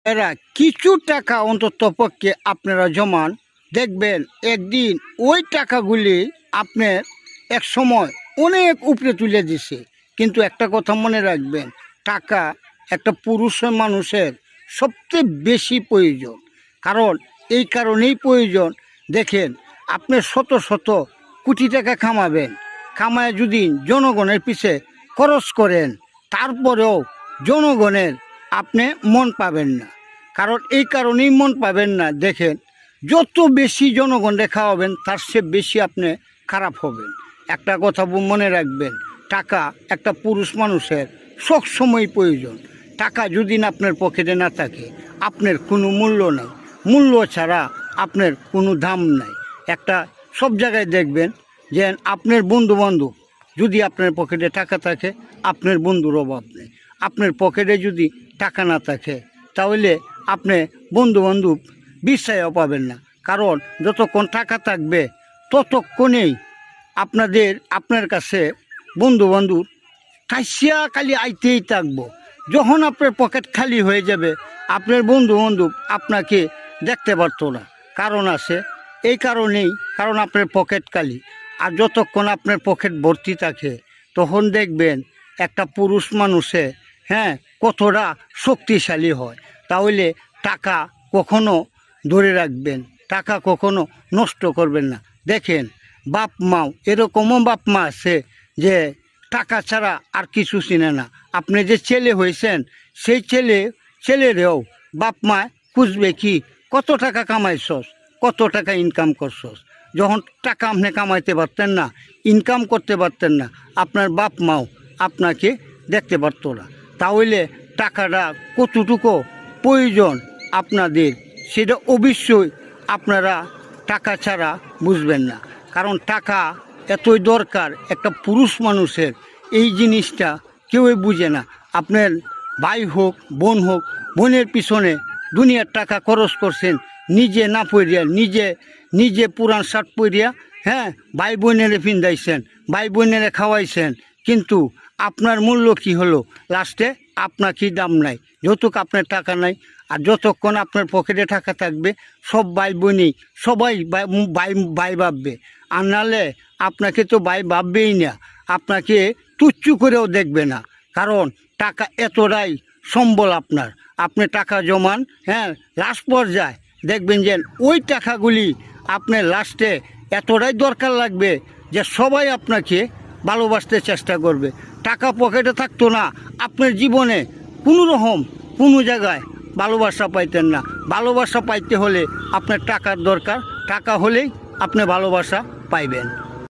এরা কিছু টাকা অন্তত পক্ষে আপনারা জমান, দেখবেন একদিন ওই টাকাগুলি আপনার এক সময় অনেক উপরে তুলে দিছে। কিন্তু একটা কথা মনে রাখবেন, টাকা একটা পুরুষ মানুষের সবচেয়ে বেশি প্রয়োজন। কারণ এই কারণেই প্রয়োজন, দেখেন আপনি শত শত কোটি টাকা কামাবেন, কামায় যদি জনগণের পিছে খরচ করেন, তারপরেও জনগণের আপনি মন পাবেন না। কারণ এই কারণেই মন পাবেন না, দেখেন যত বেশি জনগণকে খাওয়াবেন তার চেয়ে বেশি আপনি খারাপ হবেন। একটা কথা মনে রাখবেন, টাকা একটা পুরুষ মানুষের সবসময় প্রয়োজন। টাকা যদি না আপনার পকেটে না থাকে, আপনার কোনো মূল্য নাই। মূল্য ছাড়া আপনার কোনো দাম নাই। একটা সব জায়গায় দেখবেন যে আপনার বন্ধুবান্ধব যদি আপনার পকেটে টাকা থাকে, আপনার বন্ধুর অভাব নেই। আপনার পকেটে যদি টাকা না থাকে, তাহলে আপনি বন্ধুবান্ধব বিশ্বাসও পাবেন না। কারণ যতক্ষণ টাকা থাকবে ততক্ষণেই আপনার কাছে বন্ধুবান্ধব কাইসিয়া খালি আইতেই থাকবো। যখন আপনার পকেট খালি হয়ে যাবে, আপনার বন্ধুবান্ধব আপনাকে দেখতে পারতো না। কারণ আছে, এই কারণেই, কারণ আপনার পকেট খালি। আর যতক্ষণ আপনার পকেট ভর্তি থাকে, তখন দেখবেন একটা পুরুষ মানুষে কতটা শক্তিশালী হয়। তাহলে টাকা কখনো ধরে রাখবেন, টাকা কখনো নষ্ট করবেন না। দেখেন বাপ মাও, এরকমও বাপ মা আছে যে টাকা ছাড়া আর কিছু চিনে না। আপনি যে ছেলে হয়েছেন, সেই ছেলেরেও বাপ মা খুঁজবে কি, কত টাকা কামাইছস, কত টাকা ইনকাম করছস। যখন টাকা আপনি কামাইতে পারতেন না, ইনকাম করতে পারতেন না, আপনার বাপ মাও আপনাকে দেখতে পারতো না। তাহলে টাকাটা কতটুকু প্রয়োজন আপনাদের, সেটা অবশ্যই আপনারা টাকা ছাড়া বুঝবেন না। কারণ টাকা এতই দরকার একটা পুরুষ মানুষের, এই জিনিসটা কেউই বুঝে না। আপনার ভাই হোক বোন হোক, বোনের পিছনে দুনিয়ার টাকা খরচ করছেন, নিজে না পড়িয়া, নিজে পুরান শার্ট পরিয়া ভাই বোনেরে ফিন্দাইছেন, ভাই বোনেরে খাওয়াইছেন, কিন্তু আপনার মূল্য কি হলো? লাস্টে আপনাকে দাম নাই, যতটুকু আপনার টাকা নাই। আর যতক্ষণ আপনার পকেটে টাকা থাকবে, সব ভাই বোনই সবাই ভাই ভাববে। আর নাহলে আপনাকে তো ভাই ভাববেই না, আপনাকে তুচ্ছ করেও দেখবে না। কারণ টাকা এতটাই সম্বল আপনার। আপনি টাকা জমান, লাস্ট পর্যায়ে দেখবেন যে ওই টাকাগুলি আপনার লাস্টে এতটাই দরকার লাগবে যে সবাই আপনাকে ভালোবাসতে চেষ্টা করবে। টাকা পকেটে থাকতো না, আপনার জীবনে কোনো জায়গায় ভালোবাসা পাইতেন না। ভালোবাসা পাইতে হলে আপনার টাকার দরকার, টাকা হলেই আপনি ভালোবাসা পাইবেন।